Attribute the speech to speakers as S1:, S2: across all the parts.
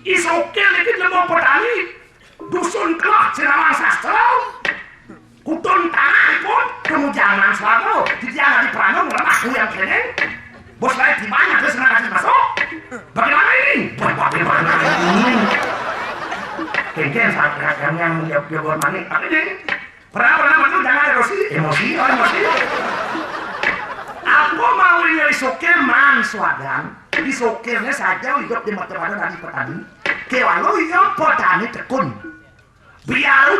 S1: Isokil iki lemo petani dusun kelah Cinawan Sastra kutun tanah pun kemujangan suatu ditiang di Prano melemah yang kene bos lain di mana ke senang kasih masuk bagaimana ini? Bagaimana ini? Kengken yang jagoan manik apa ini? Pernah masuk jangan emosi aku mau ini isokil man suadan isokilnya saja hidup di mata dari petani kewalau yang petani tekun biar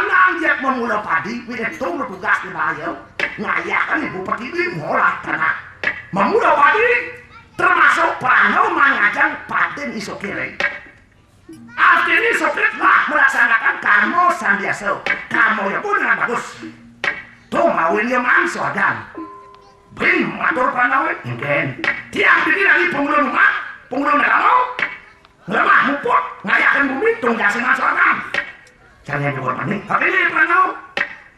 S1: nangjak memulai padi itu bertugas di bayau ngayakan ibu petani ngolah tanah memulai padi termasuk Prano mengajang paten isokile artinya isokile telah melaksanakan kamu sandiasa kamu yang pun dengan bagus tuh mau William Ansodan Bim, matur Prano mungkin tiang diri lagi penggulung rumah penggulung kamu lemah mupuk ngayakan bumi tunggasin masyarakat jangan juga panik tapi ini Prano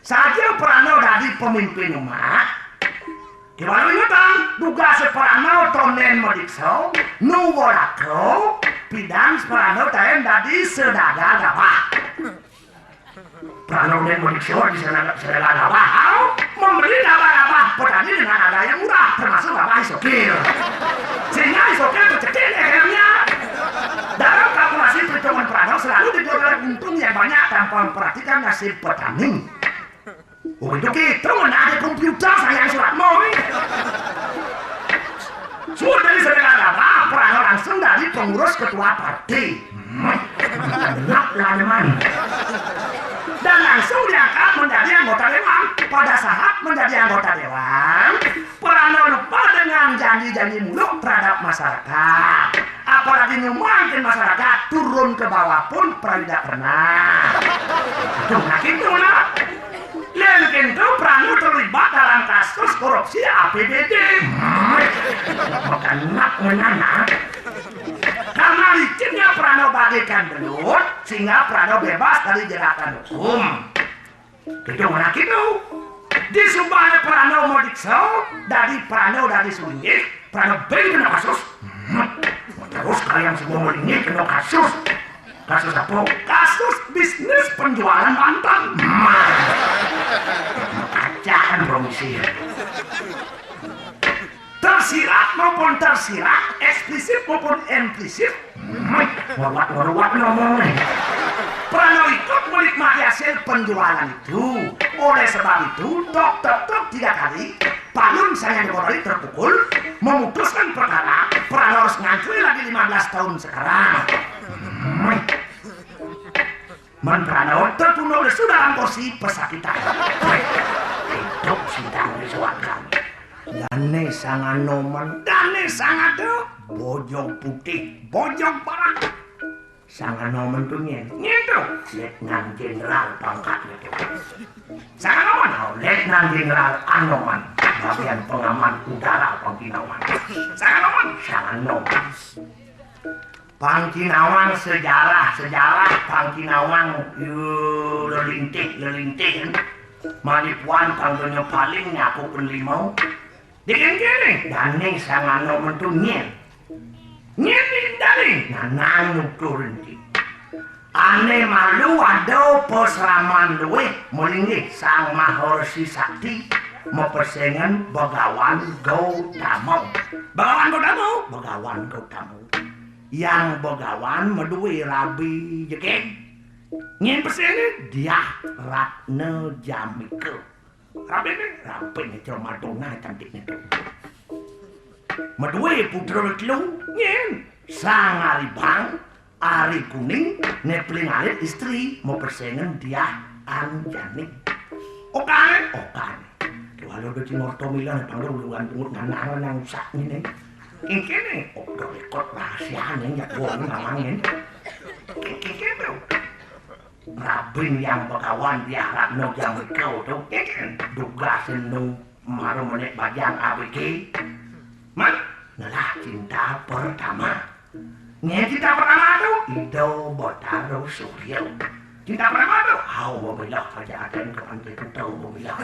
S1: saja Prano dari pemimpin rumah gimana ingetan tugas Prano tonen modikso nuwolako bidang Prano taen dari sedaga gapah Prano dan modikso di sedaga gapah membeli gapah-gapah petani dengan harga yang murah termasuk gapah isokil sehingga isokil kecil lehernya dalam kalkulasi perhitungan Prano selalu dijual untung yang banyak tanpa memperhatikan nasib petani. Oh itu kita mengenai komputer sayang suratmu. Sudah dari segala apa Prano langsung dari pengurus ketua partai. Enak lah teman. Dan langsung diangkat menjadi anggota dewan. Pada saat menjadi anggota dewan, Prano lupa dengan janji-janji muluk terhadap masyarakat. Apalagi nyumbangin masyarakat turun ke bawah pun tidak pernah. Tuh gitu lah. Mungkin tuh Prano terlibat dalam kasus korupsi APBD. Bukan nak menana. Karena licinnya Prano bagikan belut, sehingga Prano bebas dari jeratan hukum. Gitu mana gitu. Di sumbahnya Prano modikso, dari Prano dari sunyi, Prano beli kena kasus. Terus kalian semua melingin kena kasus. Kasus apa? Kasus bisnis penjualan mantan. Kacaan promosi. Tersirat maupun tersirat, eksplisit maupun implisit. Ngorwat ngomongnya. Prano ikut menikmati hasil penjualan itu. Oleh sebab itu, tok 3 kali, Palun saya dikorali terpukul, memutuskan perkara, Prano harus ngantri lagi 15 tahun sekarang. Prano terbunuh sudah dalam kursi pesakitan. Hidup sidang disuatkan. Dane sangat nomen, dane sangat tuh, bojong putih, bojong barat. Sangat nomen tuh nyentuh, Letnan Jenderal pangkatnya tuh. Sangat nomen, Letnan Jenderal Anoman, bagian pengaman udara Pangkinauan. Sangat nomen. Pangkinauan sejarah Pangkinauan lelintih Manipuan tanggonya paling ngaku penlimau dengan gini dane sangat nomen tuh nyen dane nanang turun ane malu ada posraman luwe melingih sang mahorsi sakti mempersengan Begawan Gautama yang Begawan medui rabi jekeng ngin persengan dia Ratna Jamike rabi ini cuma madonna cantiknya tuh medui putra lu ngin sang Aribang Ari Kuning nepling alit istri mau persengan dia Anjani okan kalau udah cimor tomilan panggil uluan pungut nganangan yang sak ini kini udah rekod rahasianya ya bohong ngomongin kini Rabin yang bakawan dia Ratno yang kau tu duga senu maru menek bajang ABG mak nalah cinta pertama cinta pertama tu itu Botaro Suryo cinta pertama tu bamilah kerajaan ke pantai tahu bamilah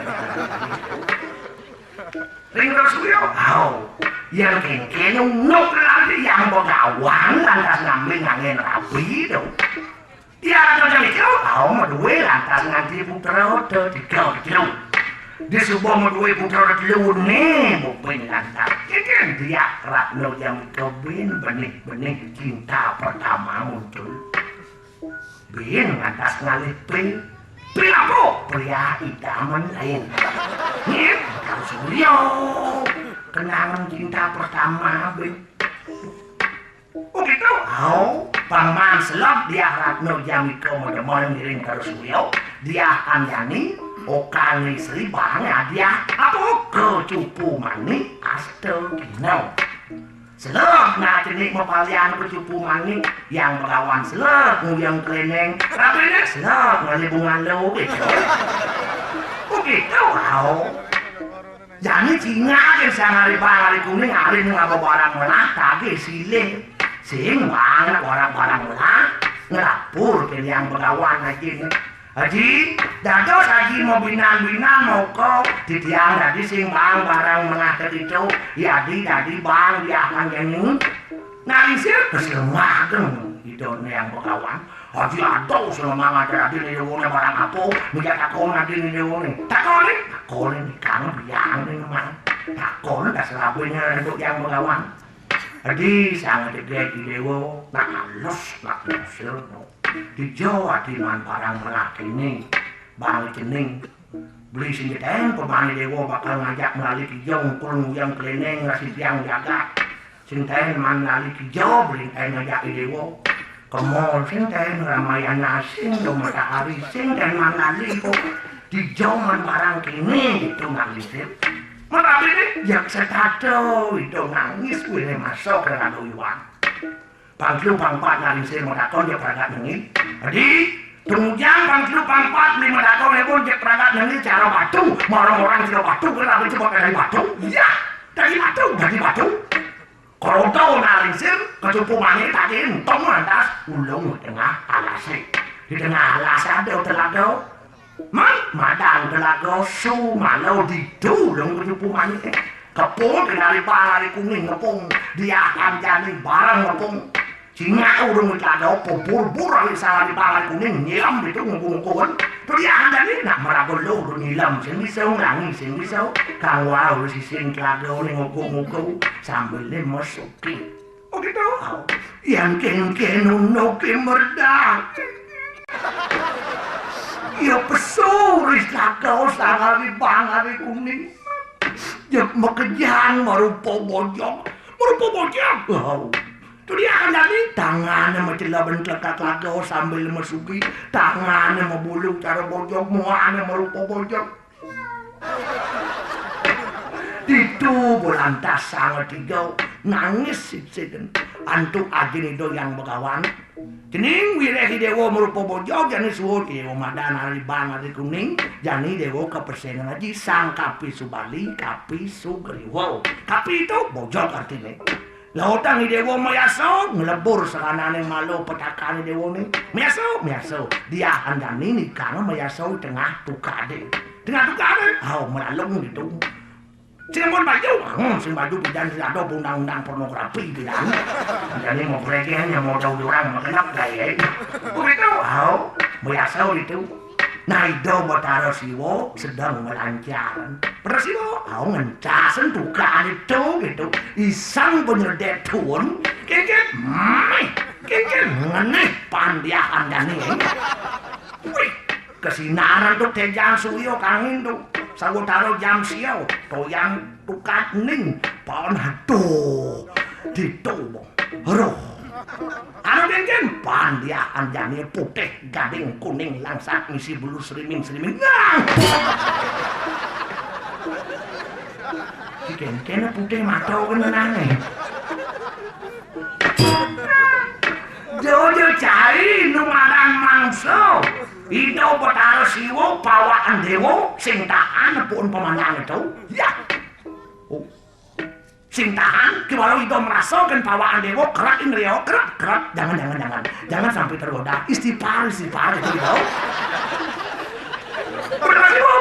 S1: Ringo Suryo yang kengkeng nuk lagi yang bakawan lantas ngambil ngangin rabi tu dia ada jadi kau madue lantas nganti putra tiga di sebuah madue putra telu ni bukan lantas dia Ratno yang kebin benih cinta pertama muncul bin lantas ngalih pil apa pria idaman lain ni Botaro Suryo kenangan cinta pertama bin begitu Paman selop dia Ratno Jamiko modemon ngiring karo Suryo dia andani okane Sri bangga dia apa kecupu mani asto kino selop na jenik mapalian kecupu mani yang melawan selop nguyang kleneng rapene selop ngalibungan lo begitu jadi Cina yang sangat hari kuning hari ngapa barang melah kage silih sing banget orang-orang lah ngerapur ke yang bagawan haji dados haji mau binan-binan mau kok di tiang tadi sing barang menah itu jadi bang dia akan genging nalisir keselengageng itu yang bagawan haji aduh selama ngajak di lewone barang apa minta takon di lewone takon kan biang ini memang takon gak selabunya untuk yang bagawan Adi sangat gede di dewa, nak halus, nak musil, di Jawa di man barang melaki ini, bang cening, beli singeteng, pemani dewa bakal ngajak melalui kijong, kulung yang keleneng, ngasih tiang jaga, sinteng man melalui kijong, beli ngajak di dewa, kemol sinteng, ramayan nasing, do matahari sinteng man lali kok, di Jawa man barang kini, itu nggak lisip. Merapi ini yang setato itu nangis gue masuk ke dalam iwan. Bangklu bangpat nalisir medakon dia peragat nengit. Jadi kemudian bangklu bangpat beli medakon dia pun dia peragat nengit cara batu. Orang-orang tidak batu kenapa coba dari batu? Ya dari batu. Kalau tahu nalisir kecupumannya tadi entong lantas ulung di tengah alasnya. Di tengah alas ada telaga. Madang telaga su malau didulung kecupumannya kepung kenali hari kuning kepung dia akan jadi barang kepung singa urung telaga pupur salah di hari kuning nyilam itu ngukun itu dia akan jadi nak meragu lu nyilam sing bisa nangis sing bisa kang wau si sing telaga ngukun sambil masuki gitu yang ken unoke merdak ya pesuris lah kau sangat bang hari kuning ya mekejang merupa bojong itu dia akan jadi tangannya mencelah bentlekak lagau sambil masuki tangannya membulung cara bojong muanya merupa bojong itu bulantas sangat hijau nangis siden antuk agin itu yang bagawan jening wirehi dewa merupa bojong jani suhut dewa madan hari bang hari kuning jani dewa kepersengan lagi sang kapi subali kapi sugriwo kapi itu bojong artinya lautan dewa mayaso ngelebur sekanane malu petakan dewa ini mayaso dia handani nikah mayaso tengah tukade melalung gitu sing baju pidan ada undang-undang pornografi pidan jadi mau pregenya mau jauh orang makenap gaya begitu biasa itu nah itu Botaro Siwo sedang melancaran pada Siwo ngencasen tukaan itu gitu isang penyerdet tuan kengken ngenih pandiahan dani wih kesinaran tuh tejang suyo kangin tuh Sagotaro jam siau, toyang tukat ning, pohon hado, dito, roh. Ano genggen, pandiaan jani putih, gading, kuning, langsak, ngisi bulu seriming. Nah! Si genggen putih matau kan nangis. Jojo cari numarang mangso. Itu Betara Siwa bawaan dewa sing tahan pun pemandangan itu. Ya. Oh. Sing tahan kalau itu merasakan bawaan dewa kerak indrio kerak jangan sampai tergoda istighfar itu gitu.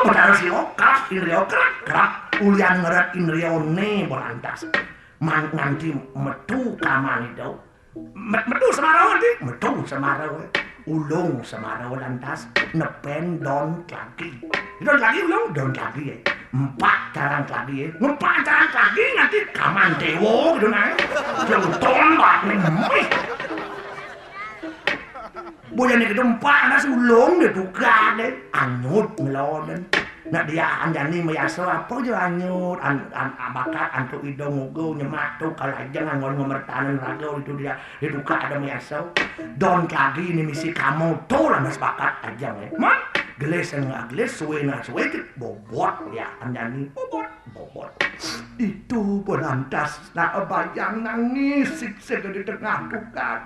S1: Betara Siwa kerak indrio kerak ulian ngeret indrio ne berantas nganti metu kaman itu metu semarau nanti metu semarau ulung semarau lantas nepen don lagi ulung don lagi ya empat carang lagi nanti kaman dewo gitu nah jonton banget nih boleh nih empat anak ulung dibuka deh anyut ngeloden nah dia anjani meyaso apa aja anyut bakat antuk idong ugo nyemak tuh kalau aja ngon ngomertanan raga itu dia dibuka ada meyaso don lagi ini misi kamu tuh lah mas bakat aja man geles enggak geles suwe bobot ya anjani bobot itu berantas nah bayang nangis siksa di tengah duka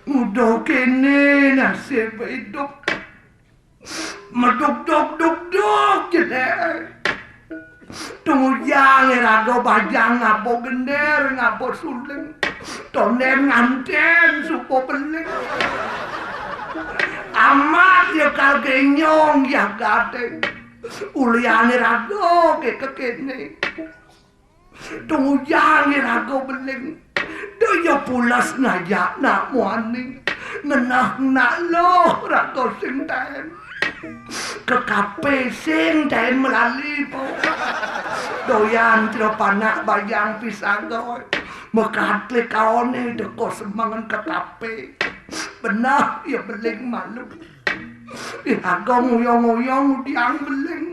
S1: udah kene nasib hidup meduk jene tunggu jangan raga bajang ngapo gender ngapo suling tonen nganten supo beling amat ya kal genyong ya gade uliane raga kekene tunggu jangan raga beling daya pulas ngajak nak muaning ngenah nak lo raga sing taen ke kape sing taen melali po doyan tiro panak bayang pisang goy mekatle kaone deko semangan ke kape benah ya beling malu raga nguyong diang beling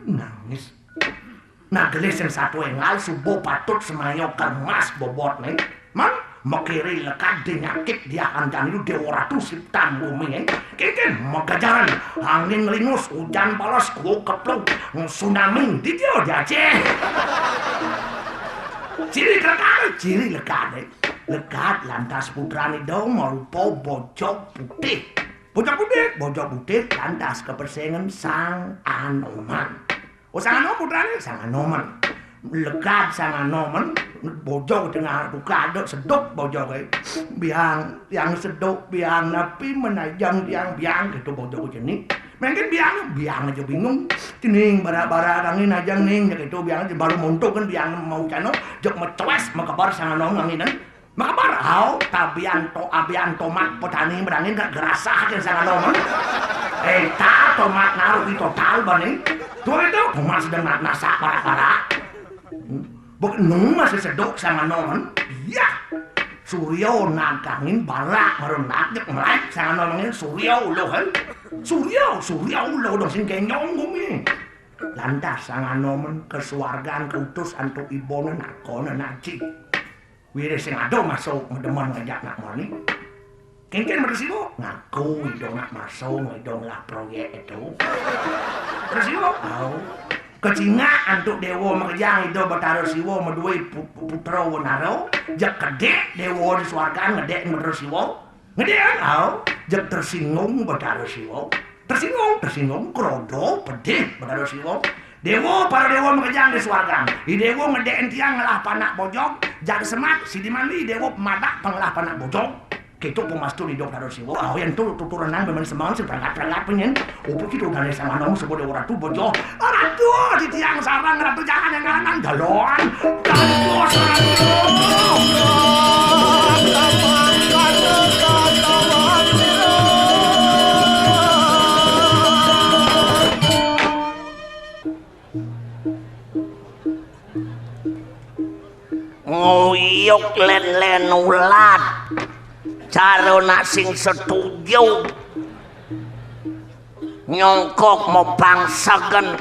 S1: nangis nah gelis yang satu engal subuh patut semayo kemas bobot nih man mekiri lekat dinyakit dia anjan itu dewa ratu siptan bumi keken megajaran angin lingus hujan palas ku kepluk tsunami di dia jace ciri lekat lantas putrani dong merupa bojok putih lantas kepersengan sang Anoman. Oh sang Anoman putrane sang Anoman. Lekat sang Anoman bojok tengah duka ada sedok bojok biang yang sedok biang napi menajam biang gitu bojok jenis mungkin biang aja bingung tining bara-bara angin aja ning gitu biang baru montok kan biang mau cano jok mecues makabar sang Anoman angin makabar abian tomat petani berangin gak gerasah kan sang Anoman tak tomat naruh di total bani tuh itu tomat sedang nasak para bukan masih sedok sama Anoman iya Suryo nagangin barak merenaknya melek sama Anoman Suryo lo dong sing kenyong gumi lantas sang Anoman kesuargaan keutus antuk ibonan akona naci wiri sing ado masuk ngedeman ngajak nak mani kengken bersiwo ngaku idong nak masuk idong lah proyek itu bersiwo kecinga antuk dewa makejang itu Betara Siwa medue putra wenaro jak kedek dewa di swargaan ngedek Betara Siwa ngedek jak tersinggung Betara Siwa tersinggung krodo pedih Betara Siwa dewa para dewa makejang di swargaan i dewa ngedek tiang ngelah panak bojok jak semat si dimandi dewa pemadak pengelah panak bojok gitu pemastu di Betara Siwa yang tutur renang memang semangat seperangkat penyen upuk itu dari sang Anoman sebuah dewa ratu bojo ratu di tiang sarang ratu jangan yang nganan galon nguyuk len ulat carona sing setuju nyongkok mau bangsakan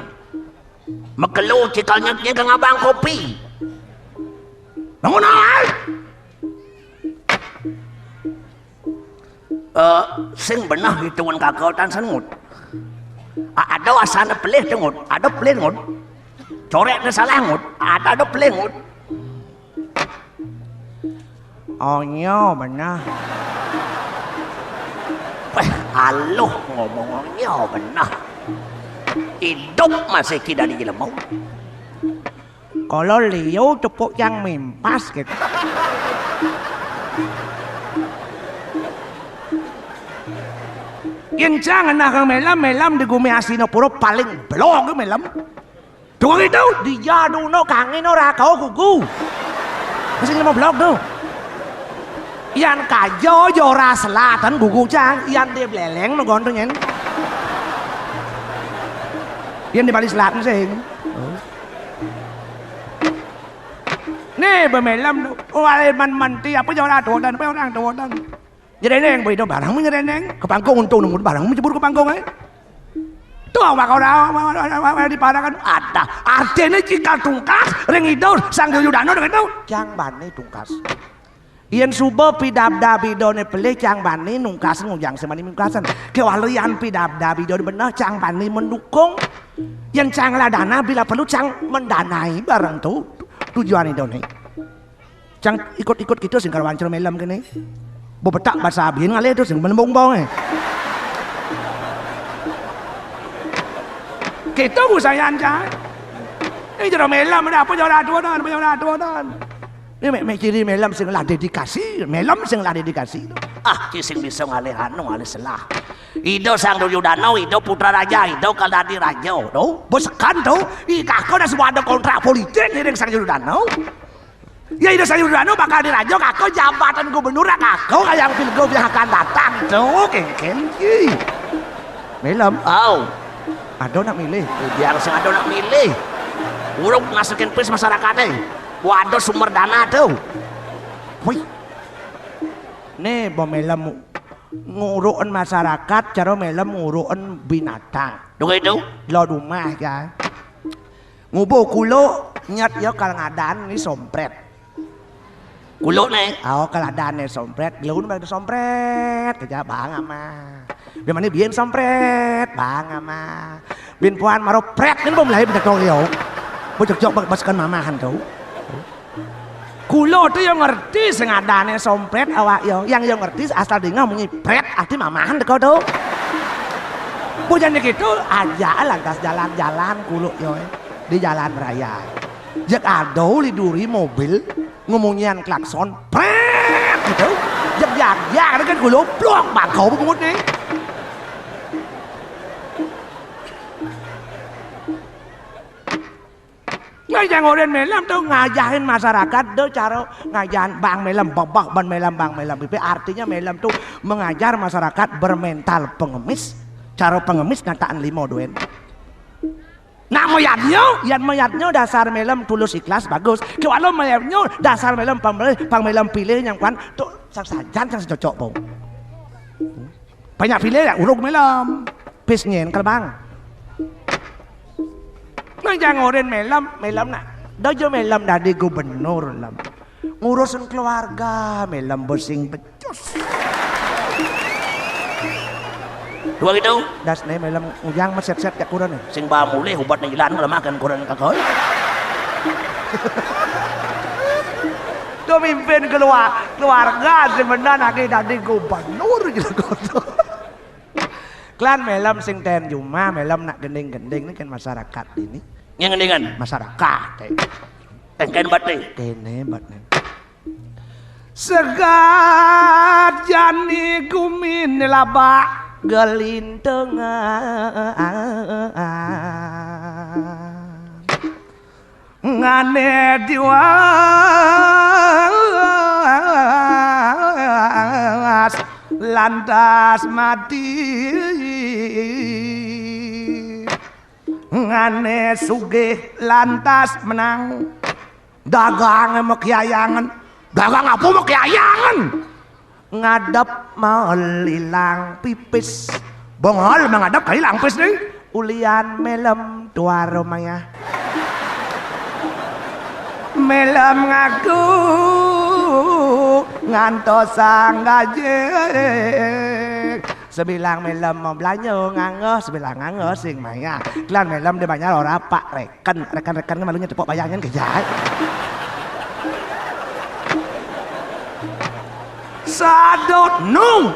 S1: megelu cikal nyeknya ke ngabang kopi bangun sing benah hituan kakautan sengut ada asana pelih cengut ada pelih ngut corek na salah ngut ada pelih ngut oh iya benah
S2: Aluh ngomongnya benar. Hidup masih tidak dijelemau.
S3: Kalau Leo tepuk yang mempas gitu. Yang jangan nak melam di gumi asino puro paling blog melam. Tuh itu dia duno kangin ora kau kuku. Masih mau blog tuh. Yan kajo jora selatan gugu cang, yan dia beleleng no gondongnya. Yan di Bali Selatan sih. Nih bemelam wale man tiap jora dodan, orang dodan. Jadi neng begitu barang mu jadi neng ke pangkong untung nunggu barang mu jebur ke pangkong tuh awak orang di padakan ada artinya jika tungkas ring itu sang Yudano dengan itu jang bani tungkas ian subuh pidabda bidone pelih jang bani nungkas ngujang semani nungkasan kewalian pidabda bidone benar jang bani mendukung yang cang ladana bila perlu cang mendanai barang tuh tujuan itu nih cang ikut-ikut gitu sing karwan cerita melam kene betak bahasa abien ngalih itu sing menembong-bong kita busayan cah ini jero melam ada apa jora tuan ini ciri melam sing lah dedikasi melam sing lah dedikasi
S2: sing bisa ngalih anu ngalih selah Ido sang Duryudana, Ido putra raja, Ido Kaldadi raja tuh bosekan tuh kakak udah semua ada kontrak politik nih sang Duryudana. Ya itu saya udah bakal dirajo kakak jabatan gubernur kakak kayak pilgub yang akan datang tuh kengken melam ada nak milih biar sing ada nak milih urung ngasukin pres masyarakatnya waduh sumber dana tuh wih nih bom melam nguruan masyarakat cara melam nguruan binatang dong itu lo rumah ya ngubuh kulo nyat ya kalau ngadan ini sompret kulo nih, kalau ada nih sompret, gelun balik sompret, kerja bang ama, bagaimana bian sompret, bang ama, bian puan maro pret kan belum lahir betul yo, bocok basukan mamahan tuh, kulo tuh yang ngerti sing ada nih sompret awak yo, yang ngerti asal dia ngomongin pret arti mamahan deh kau tuh, bujannya gitu aja lantas jalan-jalan kulo yo, di jalan raya, jak ada liduri mobil. Ngomongian klakson, pret gitu, jak kan gue blok bakau pengut nih. Ngajak orang melam tuh ngajahin masyarakat tuh cara ngajahin bang melam, ban melam, itu artinya melam tuh mengajar masyarakat bermental pengemis, cara pengemis nataan limo doen. Nah mayatnya dasar melam tulus ikhlas bagus. Kalau mayatnya dasar melam pang melam pilih yang kan tuh sajan sang cocok pun. Banyak pilih ya uruk melam, pisnyen kalbang. Nah jangan orang melam nak. Dojo melam dari gubernur lam. Ngurusin keluarga melam bersing becus. Dua gitu. Das nih melam ujang meset-set kayak kurang nih. Sing ba mulai hubat na ilan ulah makan kurang kakoy.
S3: Tuh mimpin keluarga sebenarnya lagi dari gubernur gitu. Klan melam sing ten juma melam nak gending-gending ini kan masyarakat ini.
S2: Yang gendingan
S3: masyarakat.
S2: Ken batne.
S3: Kene batne. Segat jani gumin laba gelintengan ngane diwas lantas mati ngane sugih lantas menang dagang mekyayangan dagang apa mekyayangan ngadap melilang pipis bongol mengadap kailang pipis nih ulian melem tua romanya melem ngaku ngantos sang gajeng sebilang melem mau belanja nganggo sebilang nganggo sing maya klan melem dia banyak orang pak rekan malunya tepuk bayangan kejai sadot nung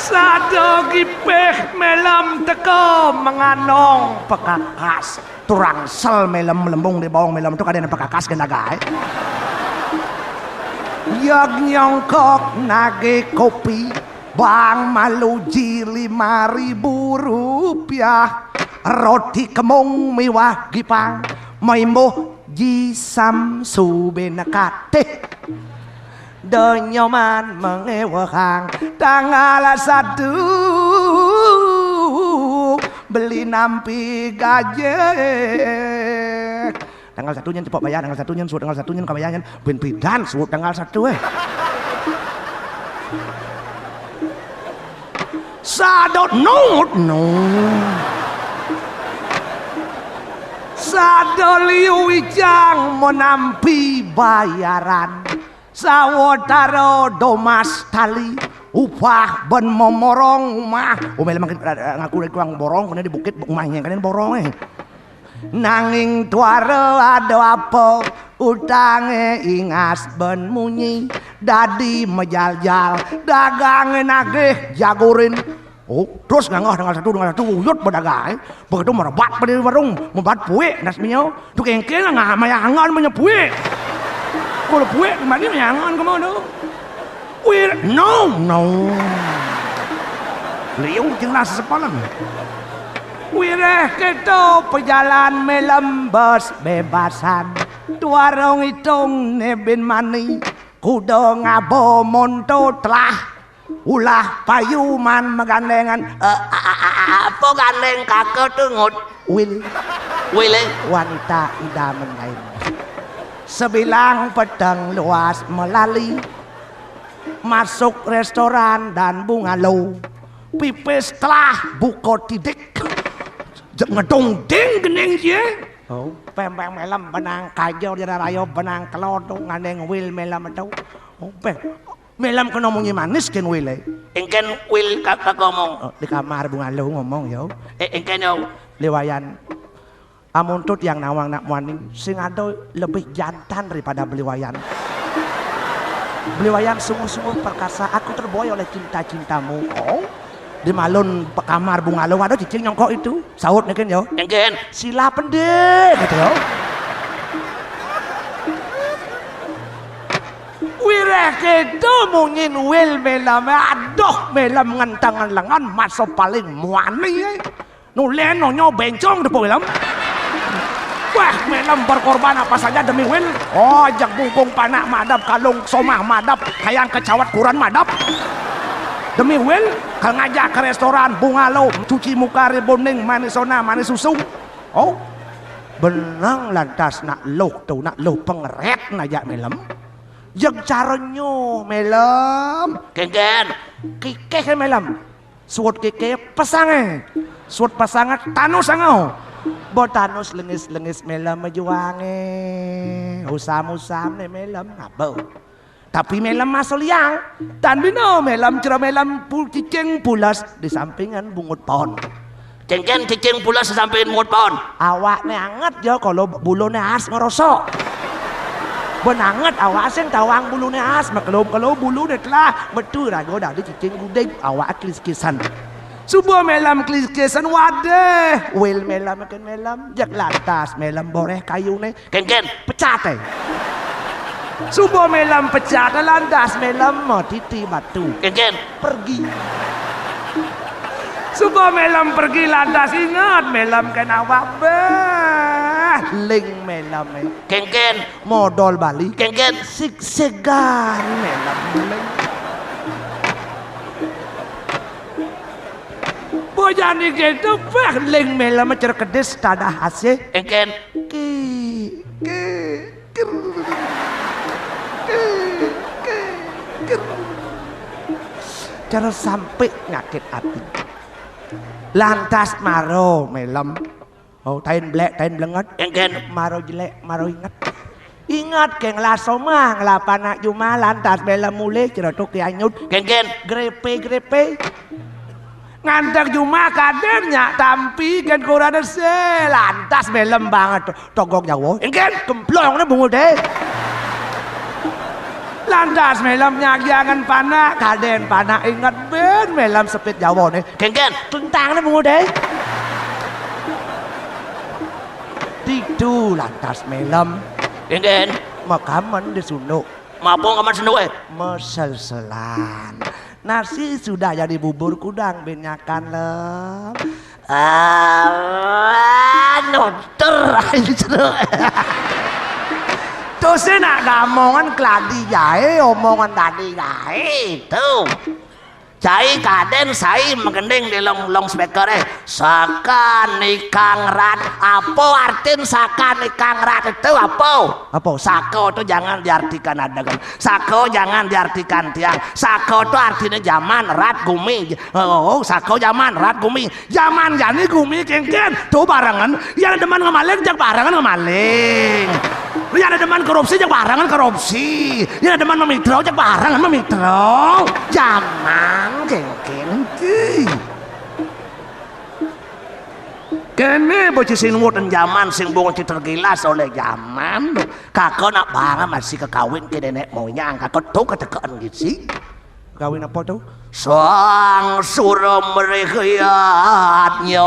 S3: Sado gipeh melem teko menganong pekakas turangsel melem lembung di bawang melem itu kadang pekakas genagae yag nyongkok nage kopi bang maluji 5.000 rupiah roti kemung mewah gipang maimbo jisam subenakate donyoman mengewahang tanggal 1 beli nampi gajek tanggal 1-nya cepat bayar tanggal 1-nya suut tanggal 1-nya kabayangan ben pidan suut tanggal 1 sadot no sadol wijang menampi bayaran sawotaro domas tali upah ben momorong mah umel makin ngaku kurang borong kena di bukit umahnya kan borong nanging tuara ada apa utange ingas ben munyi dadi mejaljal dagange nagih jagurin terus ngangah tanggal 1 uyut berdagang begitu merebat pada warung membuat puik nasminya tu kengkeng ngah mayangan punya puik kalau puik gimana mayangan kemana no liung jelas sepalan wireh kita pejalan melembas bebasan tuarong itong nebin mani kudo ngabo monto telah ulah payuman megandengan apa gandeng kakek tungut Willy wanita idaman lain sebilang pedang luas melali masuk restoran dan bungalow pipis telah buko tidik ngedong ding gening je pempeng melam benang kajo di rayo benang kelodong ngandeng Will melam itu melam kena ngomongnya manis kan Will
S2: engken Will kakak ngomong
S3: di kamar bungalow ngomong yo
S2: engken yo
S3: liwayan amun tut yang nawang nak muaning sing ada lebih jantan daripada beliwayan sungguh-sungguh perkasa aku terboy oleh cinta-cintamu di malun kamar bungalow ada cicing nyongkok itu saut nih kan yo
S2: engken
S3: sila pendek gitu yo wireh itu mungkin Will melam aduh melam ngentangan lengan masuk paling muani nulen nonyo bencong depo melam wah melam berkorban apa saja demi Will jak bungkung panak madap kalung somah madap kayang kecawat kuran madap demi Will kal ngajak ke restoran bungalow cuci muka reboning manis sona manis susu benang lantas nak loh pengeret najak melam yang caranya melam
S2: engken
S3: kikeh melam suut kikeh pasangan suut pasangan tanus angau botanus lengis melam majuange usam ne melam ngabau tapi melam masuk liang dan bino melam cerah melam cicing pulas di sampingan bungut pohon
S2: cengken cicing pulas di sampingan bungut pohon
S3: awaknya anget ya kalau bulunya as ngerosok benanget awak sing tawang bulunya as kalau bulunya telah betul rago dah di cicing gudeg awak klis-kisan subuh melam klis-kisan wadah Will melam makan melam jak lantas melam boreh kayu ne
S2: kengken
S3: pecat subuh melam pecat lantas melam mau titi batu
S2: kengken
S3: pergi subuh melam pergi lantas ingat melam kena wabah ling melam
S2: kengken
S3: modal bali
S2: kengken
S3: segan melam bojani gitu bah ling melam cerkedes tada hasil
S2: kengken
S3: cara sampai nyakit hati lantas maro melam tain blek tain blenget
S2: engken
S3: maro jelek maro ingat keng lasoma ngelapana cuma lantas melam mulai cerotok kianyut
S2: kengken
S3: grepe ngantar cuma kadernya tampi kan kurang se lantas melam banget togok jawo engken kemplong na bungut Lantas melam nyagyangan pana, kaden pana ingat ben melam sepit Jawa nih.
S2: Ken
S3: Tentang nih bungu deh. Tidu lantas melam.
S2: Ken
S3: Makaman di sunduk.
S2: Mapung kaman senduk
S3: Mesel-selan. Nasi sudah jadi bubur kudang benyakan lem.
S2: Nonter
S3: Tuh sih nak ngomongan keladi jahe, omongan tadi jahe
S2: tuh. Cai kaden sai mengending di long speaker saka nikang rat apa artin saka nikang rat itu apa sako itu jangan diartikan adagan sako jangan diartikan tiang sako itu artinya zaman rat gumi sako zaman rat gumi zaman jani gumi kengken tuh barengan yang demen ngemaling jak barengan ngemaling yang ada demen korupsi jak barengan korupsi yang ada demen memitro jak barengan memitro zaman kengken kene bocah sing wonten zaman sing bocah tergilas oleh zaman kakak nak barang masih kekawin ke nenek moyang kakak tuh ketekaan gitu sih
S3: kawin apa tuh
S2: sang suram rekyatnya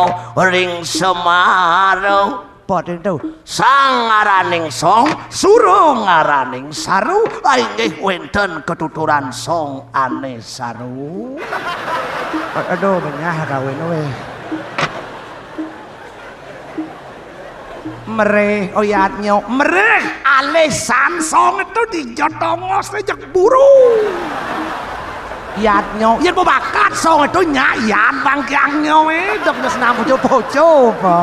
S2: ring Semarau
S3: Poten tuh
S2: sang ngaraning song surung ngaraning saru inggih wenten ketuturan song ane saru
S3: aduh benyah kawin we mereh oyatnya mereh alesan song itu dijotongos sejak buru yatnya yan bakat song itu nyayan bangkyangnya we dok senam coba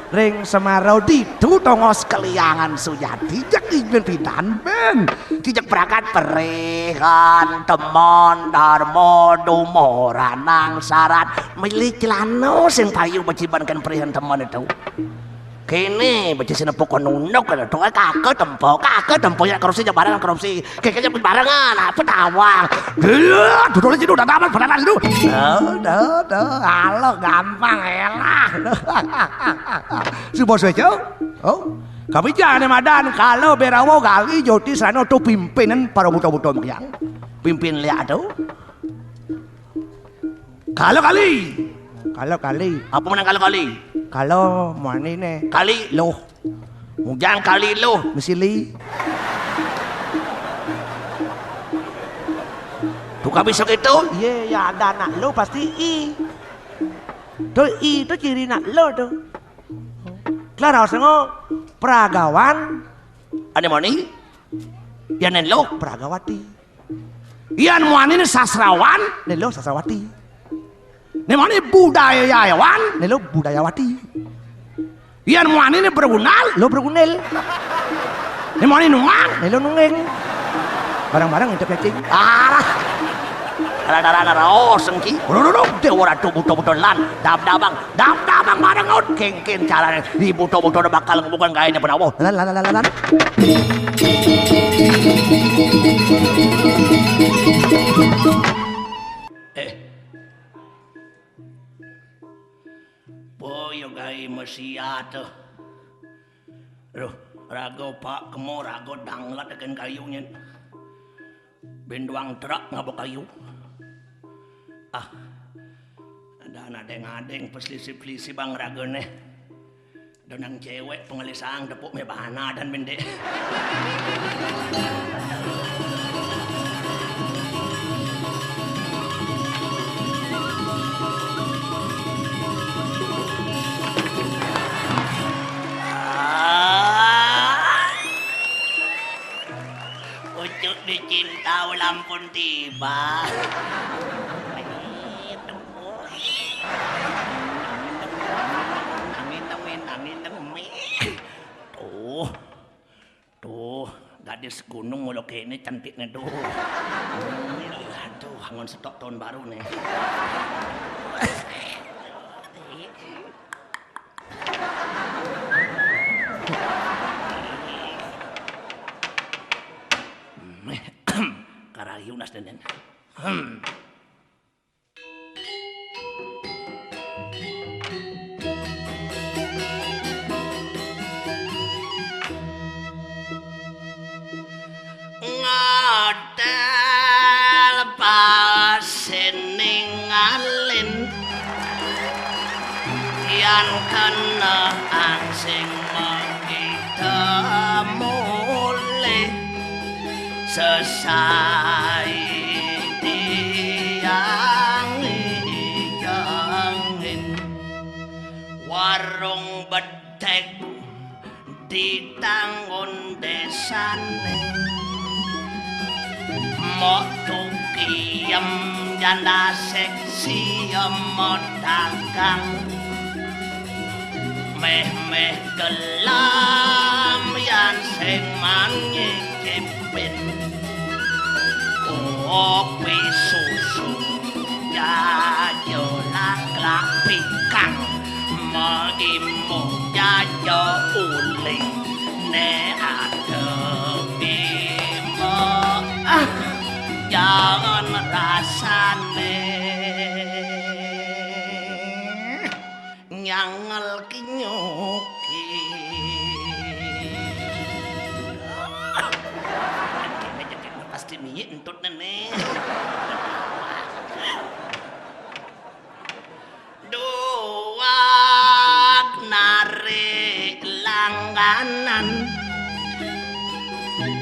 S3: ring Semarau didu tongos keliangan Suyati jak iben pidan ben kijak berangkat perihan temon darmo dumoranang syarat milik celano sing payu bacibankan perihan teman itu kene baca sinepuk nunuk kan tuh kakek tempo ya korupsi barengan korupsi kayaknya barengan apa tawang dulu aja udah tamat beneran itu halo gampang elah si bos aja kami jangan madan kalau berawo kali joti sana tuh pimpinan para buta-buta yang pimpin lihat tuh kalau kali
S2: apa menang kali
S3: kalau mana ini
S2: kali loh jangan kali loh
S3: misili
S2: tuh kami sok itu
S3: ya ada anak lo pasti i itu ciri nak lo tuh Clara sengo peragawan
S2: ada moni yang nelo
S3: peragawati
S2: yang moni sastrawan
S3: nelo sastrawati
S2: nemani budayawan
S3: nelo budayawati
S2: yan muani ne bergunal
S3: lo bergunel
S2: nemani numang
S3: nelo nungeng barang-barang itu cacing
S2: darah sengki dia ora tuh buto-buto lan dab-dabang barang out kengken caranya di buto-buto bakal bukan kayaknya penawo
S3: lan
S2: boyo gai mesiato rago pak kemo rago danglat dengan kayunya benduang terak ngabok kayu ada ngadeng peselisi bang rago nih donang cewek pengelisang tepuk mebana dan bende ucuk dicinta lampun tiba tuh gadis gunung mulu kene cantiknya tuh aduh hangon stok tahun baru nih karayunas dan yan kenaan sing mengita mulih sesai tiang ijangin warung bedek ditangun desane mok tukiyem janda seksi emot dagang meh gelam yan sing manyicipin kopi susu jajo lak pikang maimu jajo uling ne ademi jangan rasane nyangel kinyuki pasti mie entut nenek duak narik langganan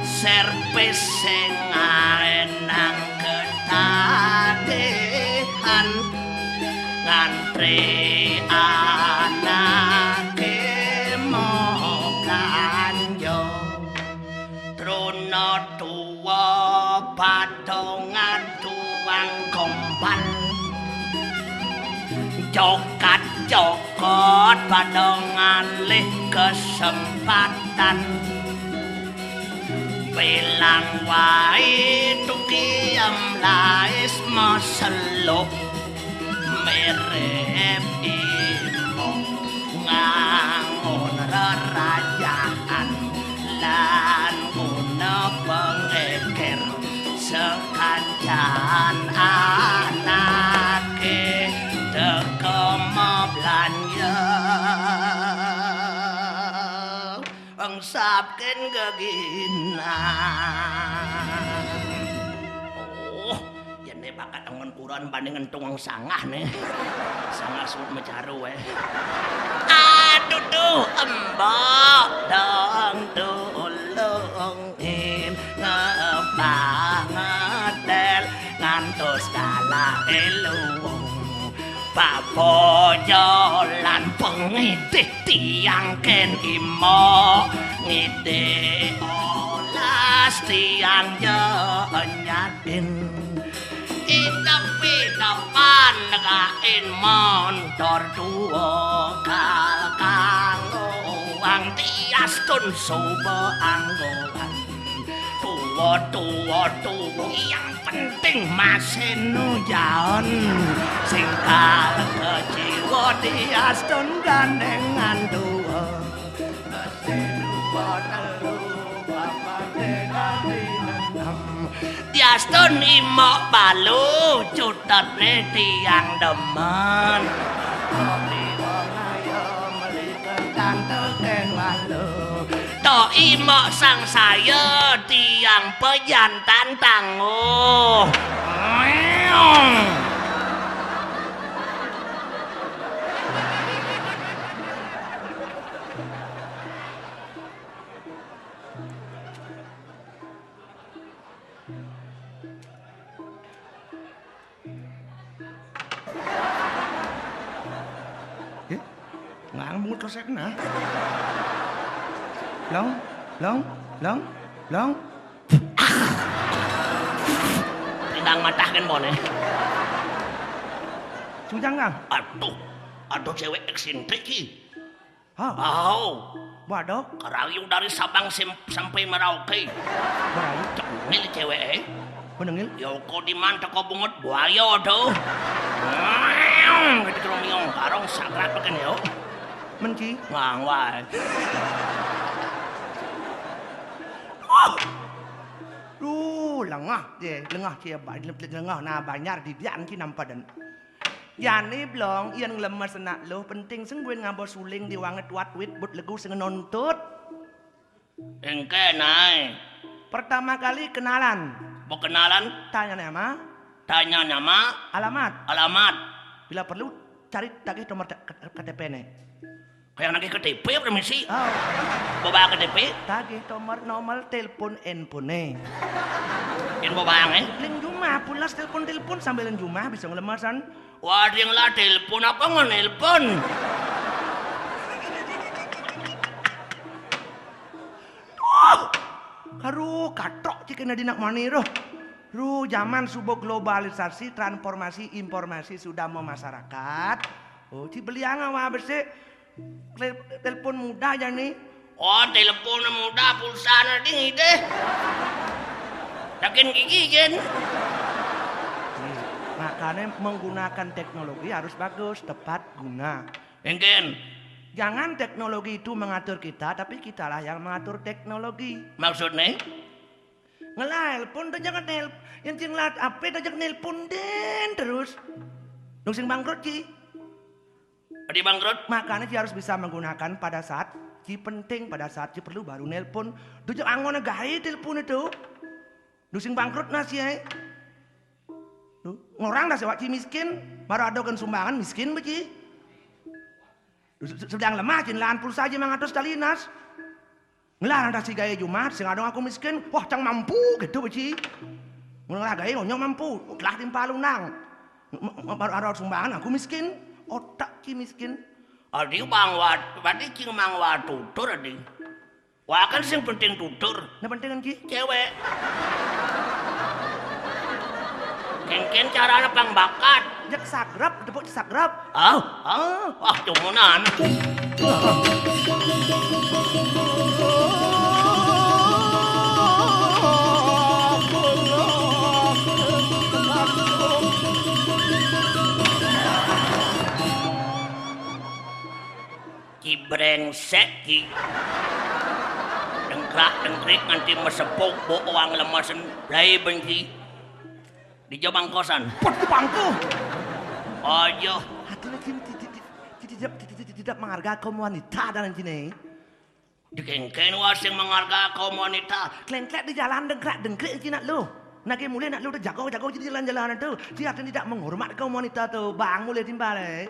S2: servis sing enang ketagihan ngantri anake mau belanja trono tuwa patongan tuang kompan jokat padongan lih kesempatan bilang wae tukiyam lais maseluk merep imo ngangon rerajaan lan guna pengeker sekancan anake teka belanja angsapken geginan oh yen bakat angon kuran bandingan tunggang sangah nih sangah suut mecaru aduh tuh embak dong tulungin ngepangatel ngantos kalah eluwong papojolan pengitih tiang ken imo ngide olas tiang nyatin Idap-idapan nagain motor tuwa kalkangoang tias tun soba anggoan tuwa yang penting masih nujaon sing kejiwa tias tun gandengan tuwa masih nuwa telu bapak Tiastun imok balu cutatne tiang demen Kopi wong ayo melikan tanteken walu To imok sang saya tiang pejantan tangguh ngang mút có sách nữa long đang matahkan boleh
S3: Sujang kang
S2: aduh cewek eksentrik
S3: oh badok
S2: kerayu dari Sabang sampai Merauke
S3: kerayu
S2: cengil cewek
S3: penengil
S2: yo kok di mana kok bungut buaya tuh gitu kromiong karong sakrat pakai yo
S3: menci
S2: ngang wae
S3: lengah cia lengah nah banyak di dian ki nampadan yani blong ian lemas nak lo penting sing gue ngabo suling di wanget wat wit but legu sing nontut
S2: engke nae
S3: pertama kali kenalan
S2: mau kenalan
S3: tanya nama
S2: alamat
S3: bila perlu cari tagih nomor KTP nih.
S2: Kayak lagi KTP permisi.
S3: Oh,
S2: Bawa KTP.
S3: tagih nomor telepon handphone.
S2: Yang bawa yang
S3: Ling Jumah pulas telepon sambil Ling Jumah bisa ngelemasan.
S2: Wah, dia lah telepon apa nge-nelpon?
S3: Karu katrok jika nadinak mani roh. Zaman subuh globalisasi, transformasi, informasi sudah memasyarakat. Oh, ci beliang apa bersih? Telepon muda aja nih.
S2: Oh, telepon muda pulsa nanti ide. Yakin gigi kan?
S3: Makanya menggunakan teknologi harus bagus, tepat guna.
S2: Engken.
S3: Jangan teknologi itu mengatur kita, tapi kitalah yang mengatur teknologi.
S2: Maksudnya?
S3: Ngelelpon tuh jangan nelpon. Yang cinglat apa tuh jangan nelpon den terus. Dong sing bangkrut ci.
S2: Di bangkrut?
S3: Makanya dia harus bisa menggunakan pada saat ci penting, pada saat ci perlu baru nelpon. Tuh jangan angon gawe telepon itu. Dong sing bangkrut nasi ya. Orang dah sewak ci miskin, baru ada kan sumbangan miskin beci. Sedang lemah cin lahan pulsa aja mengatur sekali nas. Ngelarang tak si gaya Jumat, sing adong aku miskin, wah cang mampu gitu beci. Ngelarang gaya ngonyong mampu, telah timpa lunang. Baru ada sumbangan aku miskin, otak ci miskin.
S2: Adi bang wat, berarti cing mang wat tutur adi. Wah kan sing penting tutur.
S3: Nah penting kan ci?
S2: Cewek. Ken caranya pang bakat.
S3: Jak sagrap, depok sagrap.
S2: Wah cumunan. Ki brengsek ki. Dengkrak nanti mesepuk boang lemasen lai benci. Di jabang kosan.
S3: Pot di bangku.
S2: Ayo.
S3: Hatinya tidak menghargai kaum wanita dalam sini.
S2: Dikengken wasing menghargai kaum wanita.
S3: Klengklek di jalan dengkrak cina lu. Nak mulai nak lu udah jago jadi jalan-jalan itu. Dia tidak menghormat kaum wanita tuh. Bang mulai timbal.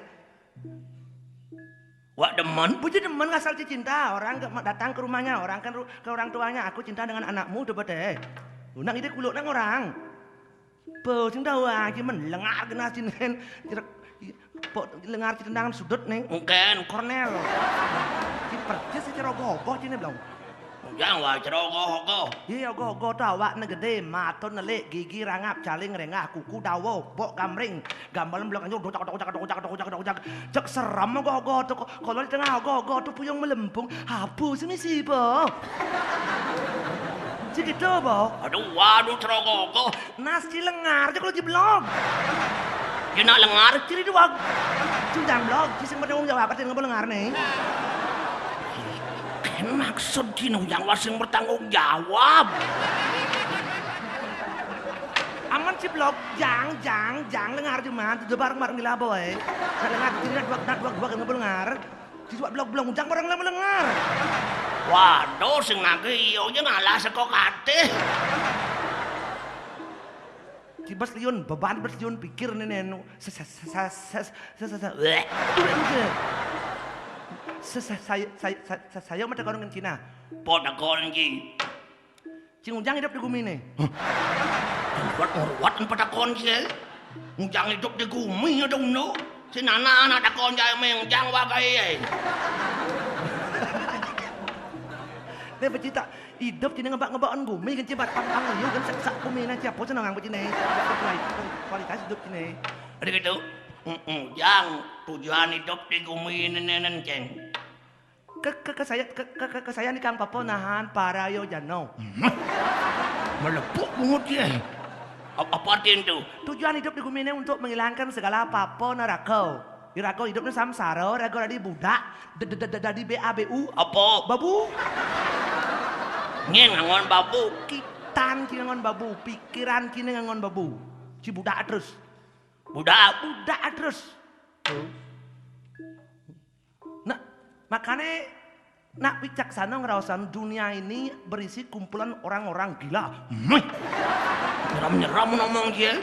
S2: Wak demen?
S3: Puji demen asal cinta. Orang datang ke rumahnya, orang kan ke orang tuanya. Aku cinta dengan anakmu tuh bete. Nang ide kuluk nang orang. Po sing tahu aja mendengar kena sinen. Po lengar tendangan sudut nih.
S2: Mungkin
S3: Cornel. Ci percis secara gogoh cine belum.
S2: jangan wae cerogoh.
S3: Iya gogoh tuh awakna gede, maton nelik, gigi rangap, caling rengah, kuku dawo, bok gamring, gambalan belakang yo docak. Cek seram gogoh tuh. Kalau di tengah gogoh tuh puyung melempung, hapus misi po. Gitu po.
S2: Waduh cerogoh.
S3: Nasi lengar aja kalau di blog.
S2: Dia nak lengar.
S3: Ciri dua. Cundang blog, ciseng bertanggung jawab apa yang lengar nih.
S2: Kan maksud dino yang wasing bertanggung jawab.
S3: Aman si blog, jang lengar cuma, tuh bareng-bareng di labo eh. Nah lengar, jadi nak dua kan lengar. Di blog jang bareng lengar.
S2: Waduh, sing ngake iyo aja ngalah sekok kate.
S3: Kibas liun, beban berliun pikir nenek. Saya mata korong Cina.
S2: Pot korong ji.
S3: Cing Ujang hidup di Gumi nih.
S2: Wat pada kon sih. Ujang hidup di Gumi ya dong no. Si Nana anak kon jaya meng Ujang wagai.
S3: Dia bercita hidup Cina ngebak-ngebakan Gumi kan cibat pang liu kan sak Gumi na siapa senang ang Cina. Kualitas hidup Cina.
S2: Ada gitu. Ujang tujuan hidup di Gumi nenen ceng.
S3: Ke saya nih Kang Papo nahan para yo jano.
S2: Melepuk banget ya. Apa artinya itu?
S3: Tujuan hidup di Gumi ini untuk menghilangkan segala papo neraka. Di neraka hidupnya samsara, neraka dari budak, dari BABU.
S2: Apa?
S3: Babu.
S2: Ngen ngangon babu.
S3: Kitan kini ngangon babu, pikiran kini ngangon babu. Si budak terus.
S2: Budak
S3: terus. Nah, makanya nak bijaksana ngerawasan dunia ini berisi kumpulan orang-orang gila.
S2: Nyeram ngomong dia.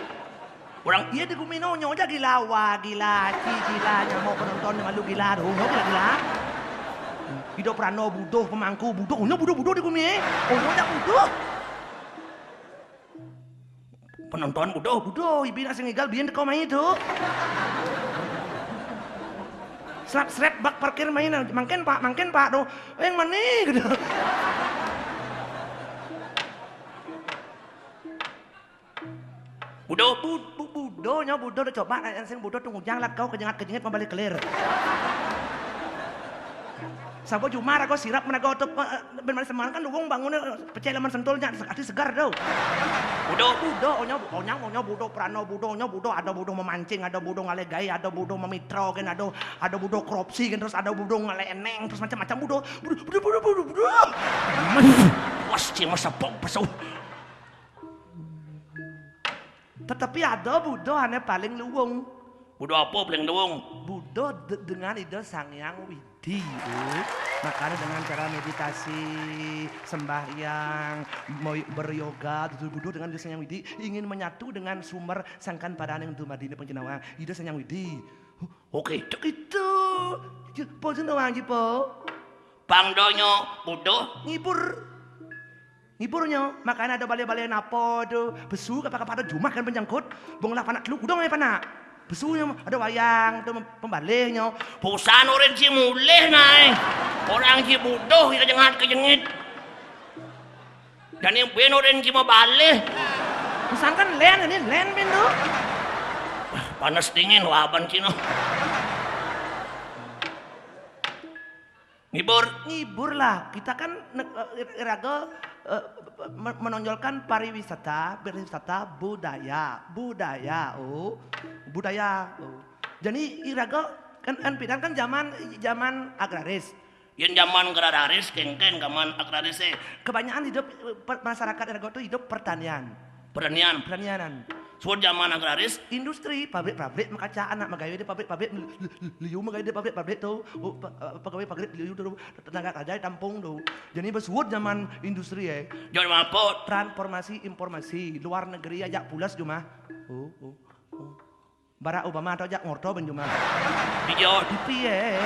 S2: Orang
S3: Iya di Gumino nyonya gila, wah gila, gila, mau penonton malu gila, gila. Hidup Prano butuh pemangku butuh, butuh di Gumi, nyonya butuh.
S2: penonton butuh.
S3: Ibu nasi ngigal biar kau main itu. Seret bak parkir main, mangken pak, do, yang mana gitu. Budo udah coba yang sing budo tunggu jangan kau kejengit membalik kelir. Sabo Jumar aku sirap menaga otot ben mari semangat kan wong bangunnya pecah laman sentulnya ati segar do. Onya budo Prano budo ada budo memancing, ada budo ngalegai, ada budo memitro kan ada budo korupsi kan terus ada budo ngaleneng terus macam-macam budo.
S2: Was masa pesuh.
S3: Tetapi ada budo hanya paling luwung.
S2: Budo apa paling luwung?
S3: Budo dengan ide Sang Hyang Widi. Makanya dengan cara meditasi, sembahyang, beryoga, budo dengan ide Sang Hyang Widi ingin menyatu dengan sumber sangkan padane untuk madine penjenawang. Ide Sang Hyang Widi.
S2: Oke,
S3: itu. Po jenawang po.
S2: Pangdonyo budo
S3: Ngiburnya, makanya ada balai-balai napo tuh besu kapal jumah kan penjangkut, bonglah panak teluk udang panak. Besunya ada wayang tuh pembalihnya.
S2: Pusan orang si mulih nai, orang si budo kita jangan kejengit. Dan yang ben orang si mabalih.
S3: Pusan kan len ben tuh.
S2: Panas dingin waban cino.
S3: Ngibur lah, kita kan raga menonjolkan pariwisata, budaya. Jadi iraga kan pidan kan zaman agraris.
S2: Yang zaman agraris kengken zaman agraris
S3: Kebanyakan hidup masyarakat iraga itu hidup pertanianan. Suat zaman agraris,
S2: industri,
S3: pabrik makaca anak magawe di pabrik liu magawe di pabrik tuh, pegawai liu tuh tenaga kerja tampung tuh. Jadi bersuat zaman industri ya.
S2: Zaman apa?
S3: Transformasi informasi luar negeri ajak pulas cuma. Barack Obama atau ajak ngorto ben cuma.
S2: Video
S3: TV ya.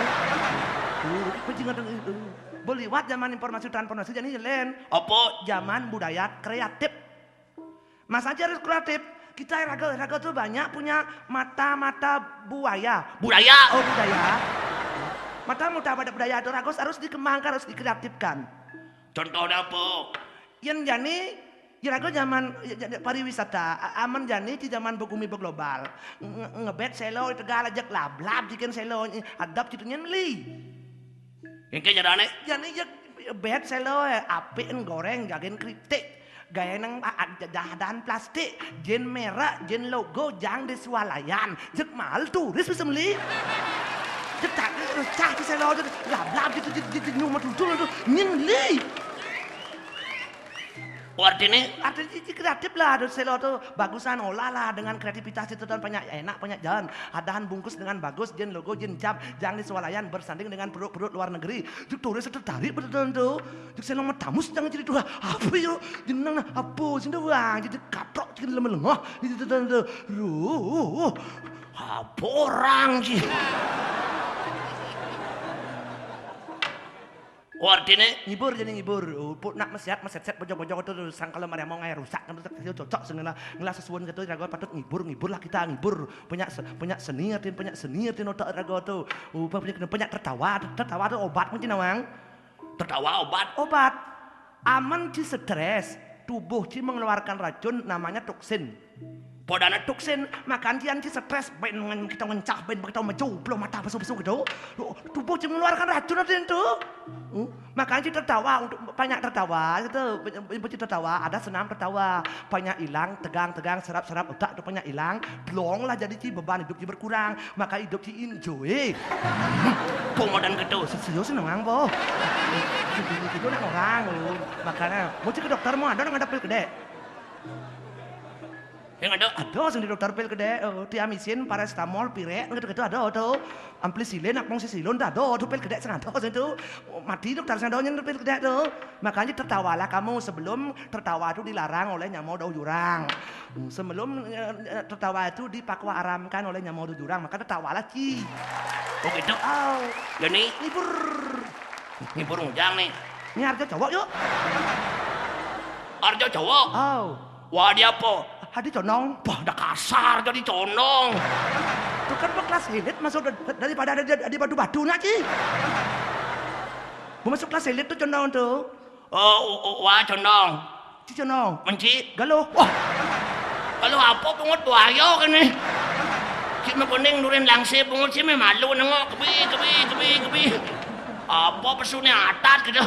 S3: Pencingan itu. Beliwat zaman informasi transformasi jadi lain.
S2: Apa?
S3: Zaman budaya kreatif. Mas aja harus kreatif. Kita raga tuh banyak punya mata buaya.
S2: Budaya.
S3: Mata budaya itu raga harus dikembangkan, harus dikreatifkan.
S2: Contohnya apa?
S3: Yang jani, raga zaman pariwisata, aman jani di zaman bumi global. Ngebet selo itu gala jak lab jikan selo adap gitu nyemli.
S2: Yang kayak jadane?
S3: Jani jak bet selo api goreng jagain kritik. Gaya nang dahan plastik, jen merah, jen logo, jang di swalayan, jek mahal turis bisa beli. Jek cah di selo, lab gitu nyumah tutul itu nyeli.
S2: Artinya
S3: kreatif lah, ada selo tuh bagusan olah lah dengan kreativitas itu dan banyak enak banyak jalan. Adahan bungkus dengan bagus, jen logo, jen jam, jang di swalayan bersanding dengan produk luar negeri. Jek turis itu tarik betul tuh. Jek selo matamus jangan jadi tuh apa yo, jenang apa sini wang, jadi kaprok jadi lemah itu tuh.
S2: Apa orang sih? Artinya
S3: ngibur nak meset bojong-bojong itu sangkal lemari mau ngai rusak kan cocok sengelah ngelas sesuatu gitu raga patut ngibur lah kita ngibur punya seni artin otak raga tuh punya tertawa tuh obat mungkin nawang
S2: tertawa
S3: obat aman ci stres tubuh ci mengeluarkan racun namanya toksin. Podana toksin makan cian ci stres ben kita ngencah ben kita maju belum mata besu gitu tubuh ci mengeluarkan racun itu makan ci tertawa untuk banyak tertawa gitu tertawa ada senam tertawa banyak hilang tegang serap otak itu banyak hilang blong lah jadi ci beban hidup ci berkurang maka hidup ci enjoy
S2: komodan gitu
S3: serius nang po itu nak orang makanya mau ci ke dokter mau ada ngadap pil gede
S2: Yang ada?
S3: Ada sing di dokter pil gede, tiamisin, paracetamol, pirek, gitu-gitu ada tuh. Ampicillin, amoxicillin ada tuh pil gede sing ada sing tuh. Mati dokter sing ada pil gede tuh. Makanya tertawalah kamu sebelum tertawa itu dilarang oleh nyamuk daun jurang. Sebelum tertawa itu dipakwa aramkan oleh nyamuk daun jurang, maka tertawalah Ci.
S2: Oh gitu.
S3: Oh,
S2: Dan nih, ngibur ngujang nih.
S3: ini harga cowok yuk.
S2: Arjo cowok.
S3: Oh,
S2: Wah dia apa?
S3: hadi conong.
S2: Wah udah kasar jadi condong.
S3: Itu kan kelas elit masuk daripada ada di batu-batu nak Ci. Masuk kelas elit tuh conong tuh.
S2: Wah condong.
S3: Ci conong.
S2: Menci.
S3: Galuh.
S2: Wah. Kalau apa pungut buayo kan nih. Si kuning nurin langsir pungut si malu nengok kebi. Apa pesunnya atat gitu.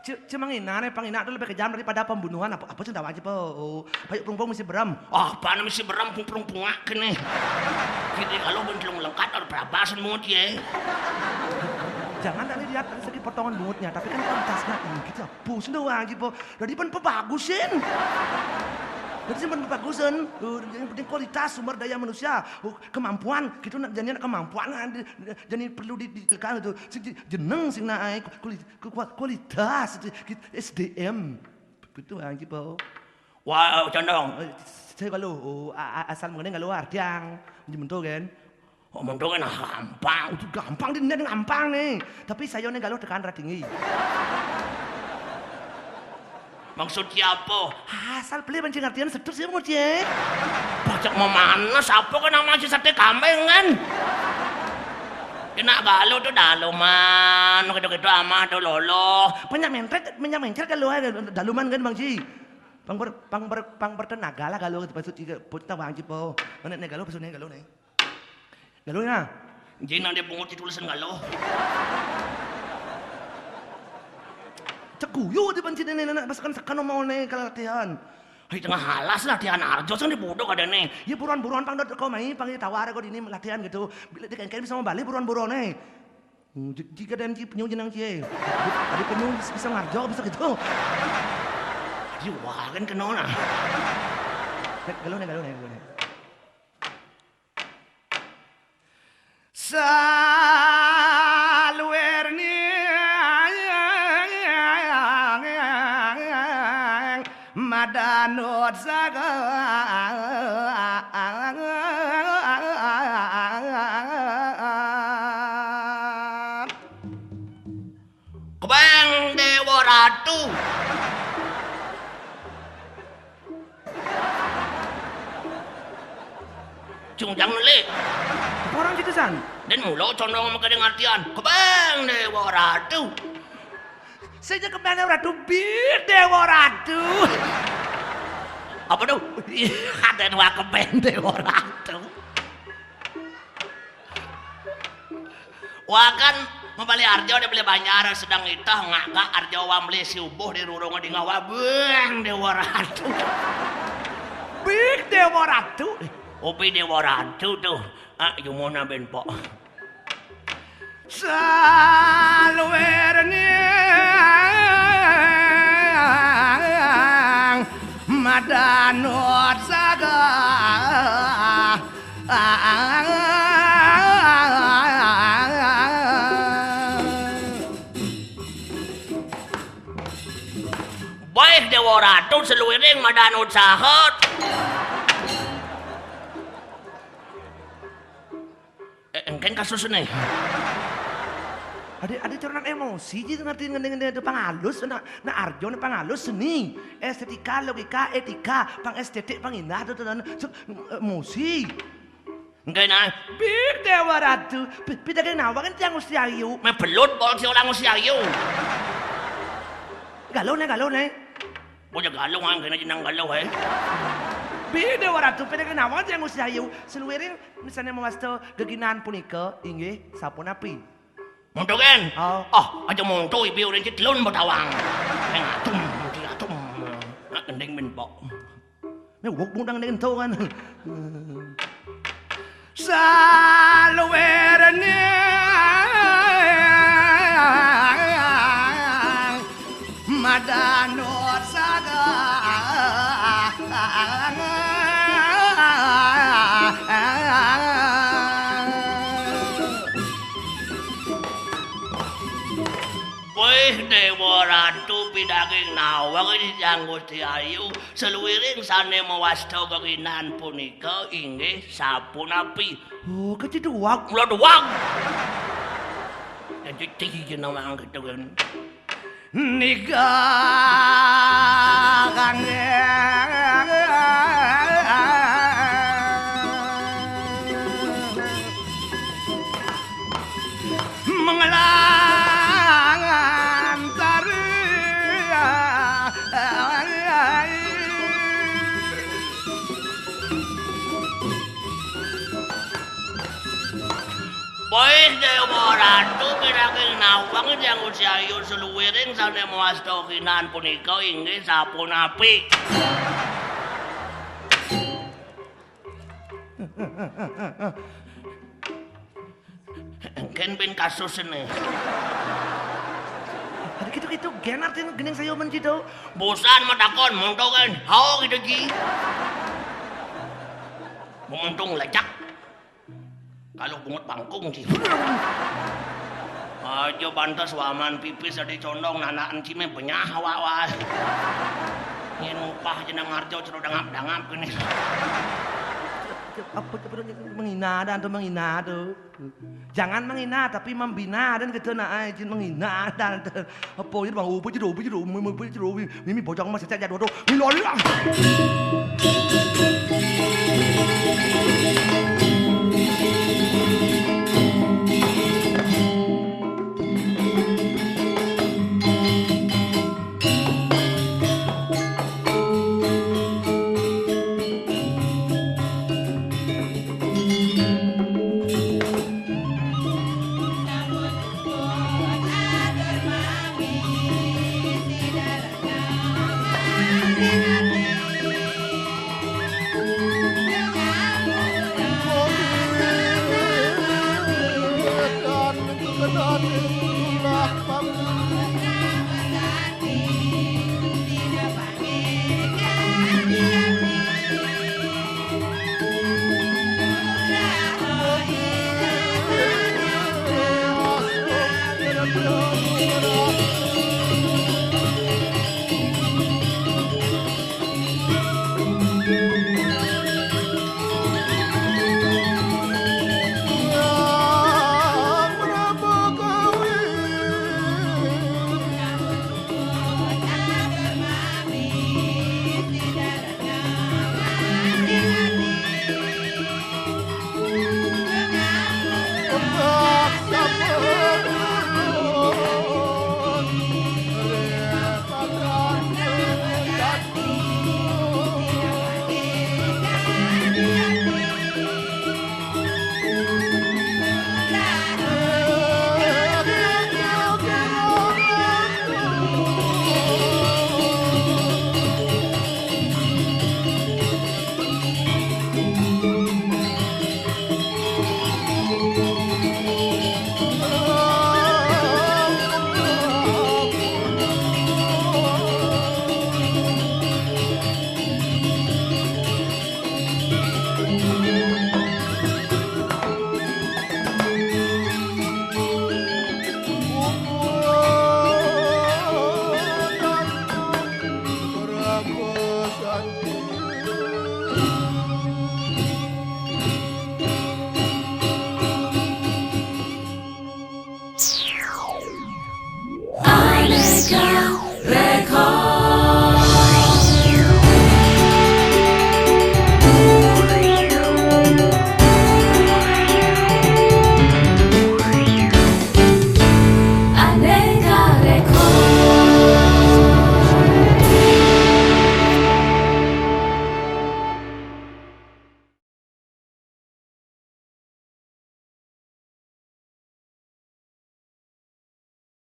S3: Cuma ina itu lebih kejam daripada pembunuhan. Apa sih tahu aja po. Banyak perempuan mesti beram.
S2: Apa mesti beram pungak kene. Jadi kalau bentlung lengkat ada berabasan mungut ya.
S3: Jangan tadi lihat dari segi potongan bungutnya, tapi kan kualitasnya kita bus doang aja po. Dari pun pebagusin. Jadi simpen bagusan, yang penting kualitas sumber daya manusia, kemampuan, gitu jadi kemampuan, jadi perlu ditekan itu, jeneng sing naik kualitas, SDM, gitu aja po.
S2: Wah condong.
S3: Saya kalau asal mengenai kalau artiang, bentuk kan.
S2: Oh bentuk kan gampang.
S3: Itu gampang ini gampang nih, tapi saya nih kalau tekan tinggi.
S2: Maksudnya apa?
S3: Asal beli pancing artian sedur sih mau cie.
S2: Bacak mau mana? Siapa kan nama si sate kambing kan? Kena galau tuh daluman, gitu amah tuh lolo.
S3: Banyak mencret kalau ada daluman kan bang Ci. Pang bertenaga lah kalau pasut tiga putar bang Ci po. Mana nih galau pasutnya galau nih. Galau ya.
S2: Jadi nanti pungut tulisan galau.
S3: Ceguyu di pancing ini pasakan sekan mau nih kalau latihan.
S2: Di tengah halas latihan Arjo kan dibudok ada nih.
S3: Ya buruan pang kau main panggil tawar kau ini latihan gitu. Bila dikain bisa mau balik buruan nih. Jika dan penyu jenang cie. Tadi penyu bisa ngarjo bisa gitu.
S2: Di wah kan kenal nah.
S3: Galau nih. Saluerni madanot saga
S2: Kebang Dewa Ratu. Cungjang nuli.
S3: orang gitu san.
S2: Dan mulo condong makadeng artian. Kebang Dewa Ratu.
S3: Saya ke Dewa Ratu, bir Dewa Ratu.
S2: Apa tuh? Ada dua kebang Dewa Ratu. Wah kan membeli Arjo dia beli banyak sedang itu ngagak Arjo wambeli si ubuh di rurungan di ngawa bang Dewa Ratu.
S3: Bir Dewa Ratu.
S2: Upi Dewa Ratu tuh. Yung ben po.
S3: Saluerni madanot saga
S2: Baik Dewa Ratu seluiring madanot sahat. Engken kasus nih.
S3: Ada corong emosi jadi ngerti itu pangalus na Arjo na pangalus seni estetika logika etika pang estetik pang indah itu emosi
S2: Enggak na.
S3: bir Dewa Ratu pida kang nawa kan tiang usti ayu
S2: May pelot bol si orang usi ayo.
S3: galau nih
S2: Punya galong ang kena jenang galaw
S3: bir Dewa Ratu pida kang nawa tiang usti ayu seluiring misalnya mewasto geginaan punika inggih sapun api.
S2: Munto kan?
S3: Oh.
S2: Aja munto ibiw rin titlon mo tawang. Ay atum. Nakanding min po.
S3: May huwag mong nang naging kan. Saluerni madanot saga
S2: tupi daging nawang yang Gusti Ayu seluwiring sane mawasta kaginan punika inggih sapunapi.
S3: Oh, keciduak.
S2: Mula doang. Jadi tinggi nama gitu kan.
S3: Nika kang mengelantar
S2: Boy Dewa Ratu pinaging nawang yang usia yun seluwiring sane mawasta kinan punika inggih sapunapi. Engken bin kasus ini.
S3: Ada gitu-gitu gen artinya gening sayo mencido.
S2: Bosan matakon mongto kan. Hao gitu ji. Menguntung lecak. Kalau bungut bangkung sih. Aja pantas waman pipis ade condong nanaan cime benyah awak-awak. Yen upah jeneng ngarjo cero dangap-dangap gini.
S3: Apa menghina dan tuh menghina tuh. Jangan menghina tapi membina dan gitu nah izin menghina dan apa itu bang upu jeru mimi bocong masih saja dodo milol.